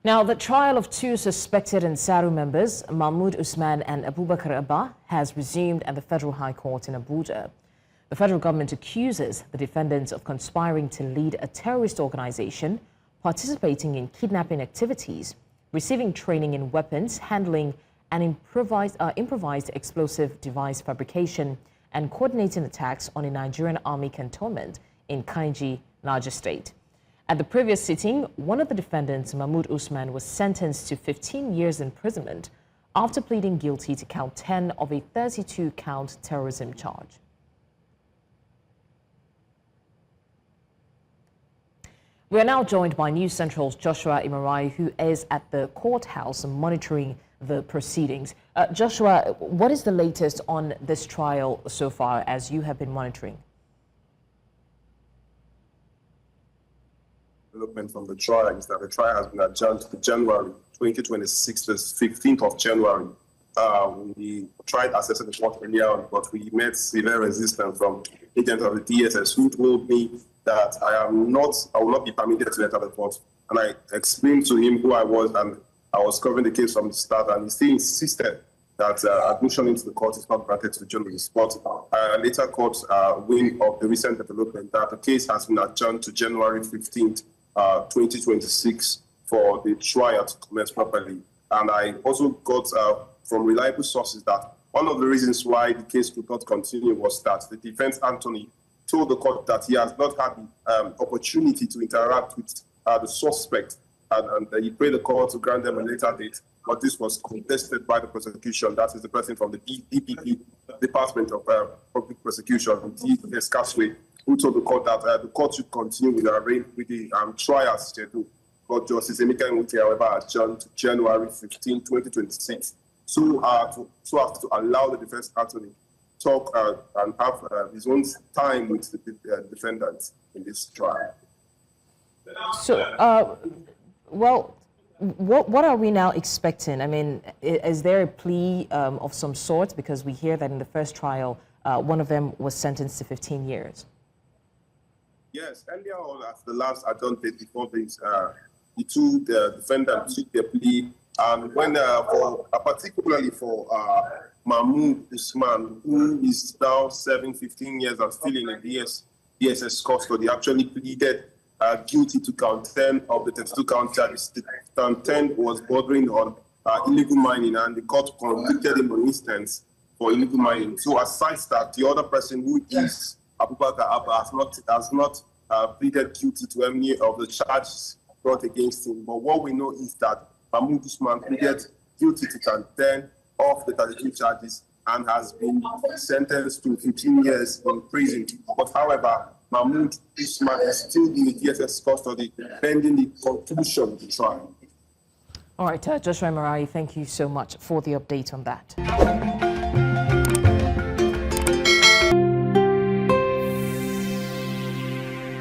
Now, the trial of two suspected Ansaru members, Mahmud, Usman and Abubakar Abba, has resumed at the Federal High Court in Abuja. The federal government accuses the defendants of conspiring to lead a terrorist organization, participating in kidnapping activities, receiving training in weapons handling and improvised explosive device fabrication, and coordinating attacks on a Nigerian Army cantonment in Kainji, Niger State. At the previous sitting, one of the defendants, Mahmud Usman, was sentenced to 15 years imprisonment after pleading guilty to count 10 of a 32-count terrorism charge. We are now joined by News Central's Joshua Imarayi, who is at the courthouse monitoring the proceedings. Joshua, what is the latest on this trial so far as you have been monitoring? Development from the trial is that the trial has been adjourned to January 2026, the 15th of January. We tried accessing the court earlier on, but we met severe resistance from agents of the DSS who told me that I will not be permitted to enter the court. And I explained to him who I was, and I was covering the case from the start, and he still insisted that admission into the court is not granted to the journalists. But later court win of the recent development that the case has been adjourned to January 15th, 2026 for the trial to commence properly. And I also got from reliable sources that one of the reasons why the case could not continue was that the defense attorney told the court that he has not had the opportunity to interact with the suspect, and he prayed the court to grant them a later date. But this was contested by the prosecution. That is the person from the DPP, Department of Public Prosecution, D.S. Casway, who told the court that the court should continue with the trial schedule. But Justice Emeka Nwite, however, adjourned to January 15, 2026, so as to allow the defense attorney talk and have his own time with the defendants in this trial. So, well, what are we now expecting? I mean, is there a plea of some sort? Because we hear that in the first trial, one of them was sentenced to 15 years. Yes, earlier on, at the last adjourned date before this, the defendants took their plea, and when particularly for Mahmud Usman, who is now serving 15 years and still in a DSS custody, actually pleaded guilty to count 10 of the 32 count charges. Count 10 was bordering on illegal mining, and the court convicted him on instance for illegal mining. So aside that, the other person, who is Abubakar Abba, has not pleaded guilty to any of the charges brought against him. But what we know is that Mahmud Usman pleaded guilty to count 10 of the 32 charges and has been sentenced to 15 years in prison. But however, Mahmud Usman is still in the DSS custody pending the conclusion of the trial. All right, Joshua Imarayi, thank you so much for the update on that.